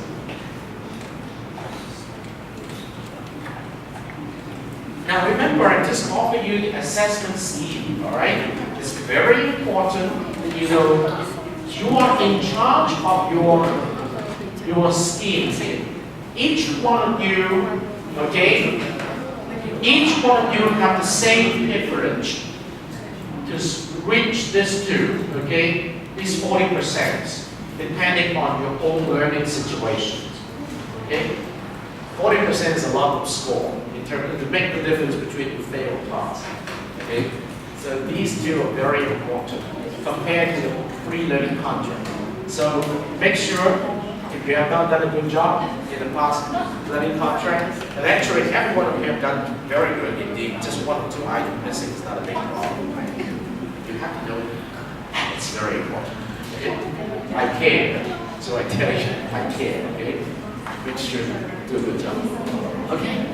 A: Now remember, I just offered you the assessment scheme, all right? It's very important that you know you are in charge of your schemes here. Each one of you, okay? Each one of you have the same privilege to reach this too, okay? These 40%, depending on your own learning situations, okay? 40% is a lot of score in terms of to make the difference between you fail or pass, okay? So these two are very important compared to the free learning contract. So make sure if you have not done a good job in the past learning contract, and actually every one of you have done very good indeed. Just 1 or 2 items missing is not a big problem. You have to know it's very important. Okay? I care, so I tell you, I care. Okay? Make sure you do a good job. Okay?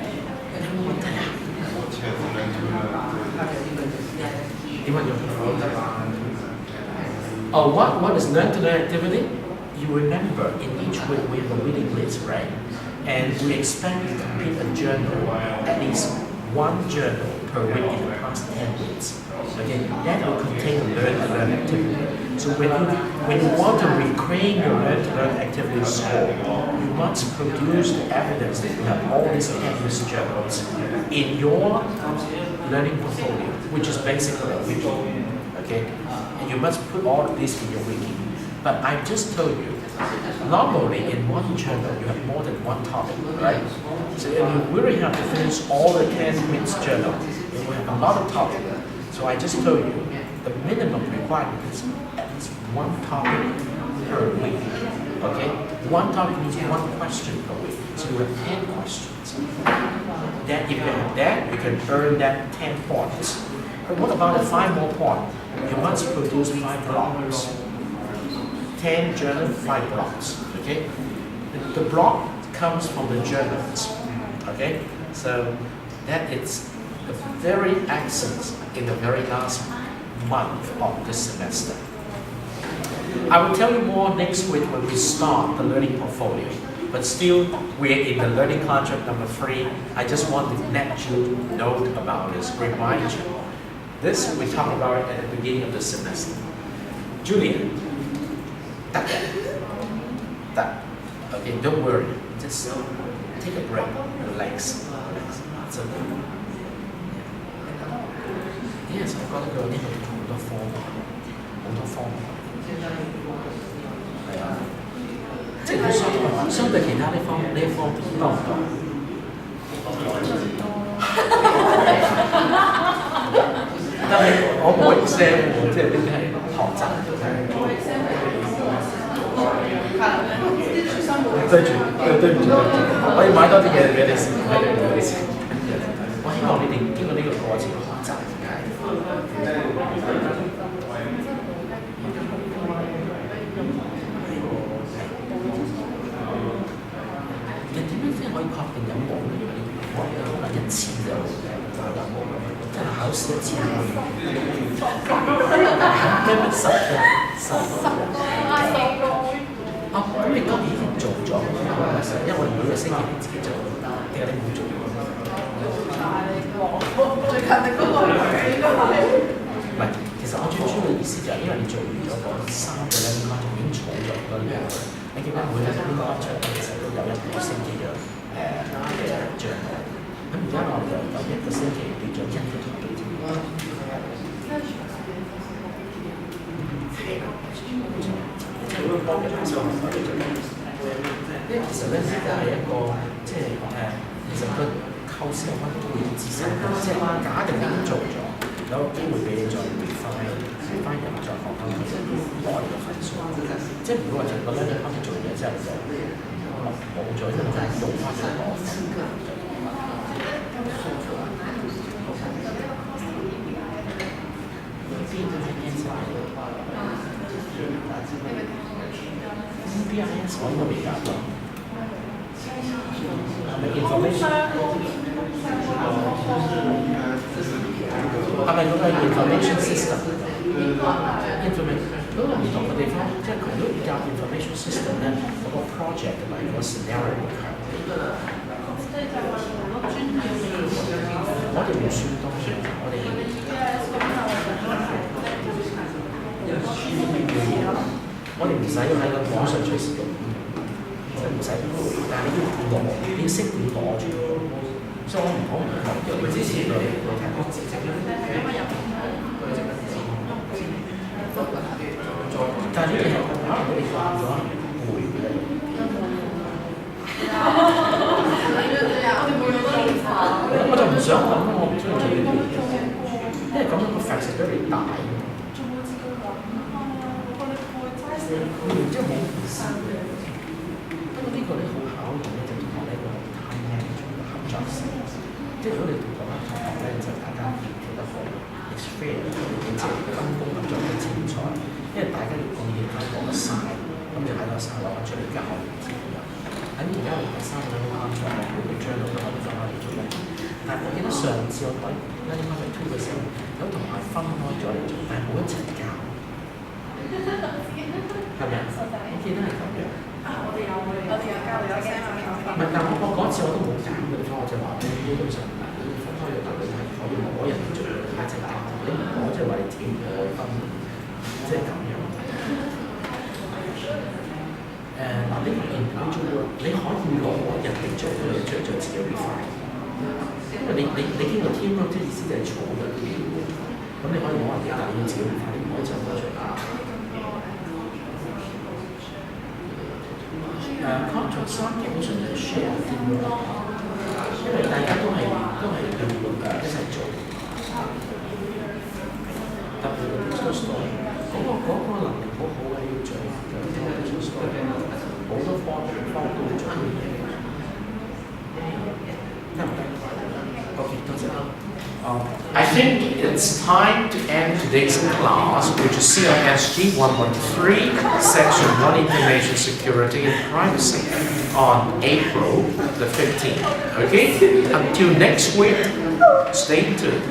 A: Oh, what is learn to learn activity? You remember in each week we have a reading list, right? And we expect you to complete a journal, at least 1 journal per week in the past 10 weeks. Okay, that will contain a learn to learn activity. So when you want to reclaim your learn to learn activity score, you must produce the evidence that you have all these 10 weeks journals in your learning portfolio, which is basically a wiki. Okay, and you must put all of this in your wiki. But I just told you, normally in 1 journal you have more than 1 topic, right? So if you really have to finish all the 10 weeks journal, you will have a lot of topics. So I just told you, the minimum requirement is at least 1 topic per week. Okay? 1 topic means 1 question per week. So you have 10 questions. Then if you have that, you can earn that 10 points. But what about the 5 more points? You must produce 5 blocks. 10 journal, 5 blocks. Okay? The block comes from the journals. Okay? So that is the very essence in the very last month of this semester. I will tell you more next week when we start the learning portfolio. But still, we're in the learning contract number 3. I just want to let you know about this, remind you. This we talked about it at the beginning of the semester. Julian, that. Okay, don't worry. Just take a break, relax. It's okay. Yes, 我覺得佢呢度好多科目，好多科目。係啊，即係佢相對其他呢方面多唔多？但係我冇 exam 喎，即係呢啲係學習。對唔住，我要買多啲嘢俾你先，我希望你哋經過呢個過程學習。你點樣先可以確定有冇呢？可能1次就真係考試1次可以，跟住10個。啊，咁你今年已經做咗，因為我哋每個星期你自己做，定係你冇做？最近你嗰個應該係唔係？其實我最主要嘅意思就係因為你做完咗嗰3個咧，已經儲咗嗰啲，你記得每一個呢個場其實都有1個星期嘅賬號。咁而家我哋就1個星期變咗1個星期。因為其實咧，呢個係一個即係其實佢構思有乜都會自身，即係假定已經做咗，有個機會俾你再回翻入再學翻佢內嘅分數。即係如果話就覺得你啱啱做嘢之後就冇咗，就用翻嗰個分。BIS 我應該未搞到。
C: 咪 information 係咪嗰個 information system？information 嗰個唔同嘅地方，即係佢都比較 information system 咧，嗰個 project 同埋嗰個 scenario 會強啲。我哋唔算多，我哋唔使喺個網上隨時用，即係唔使，但係你要攞，你要識點攞住。所以我唔學嘅，之前你睇過字跡咧，但係呢啲係可能你學咗背嘅。我就唔想講，我唔中意做呢啲嘢，因為咁樣個 flexibility 大。然之後冇意思嘅，不過呢個咧好考驗咧，就同學呢個 time management 嘅合作性。即係如果你同嗰班同學咧，就大家協調得好 ，experience 即係分工合作嘅精彩，因為大家要貢獻翻嗰個嘥，咁就喺個嘥攞翻出嚟教自己人。咁而家我哋3個都啱咗，每個章都可以翻嚟做嘅。但係我記得上次我講啱啱去 2 嘅時候，有同學分開咗嚟做，但係冇一齊教。係咪啊？我記得係咁樣。我哋有交流嘅。唔係，但我嗰次我都冇揀嘅，所以我就話你基本上你分開咗，但係係可以攞人做一齊教，你唔攞即係話你自己唔愛分，即係咁樣。嗱呢個研究做你可以攞人哋做嘅嘢出嚟做自己 refine， 因為你經過 team work 即係意思就係儲咗啲嘢，咁你可以攞人哋，但係要自己 refine， 你唔可以就攞出嚟。contract 3基本上就 share 啲咯，因為大家都係要一齊做，特別係 business story 嗰個能力好好嘅要做，就啲 business story 好多方都要做啲嘢，得唔得 ？OK， 多謝。
A: I think it's time to end today's class, which is CISG113, Section 1 Information Security and Privacy, on April the 15th. Okay? Until next week, stay tuned.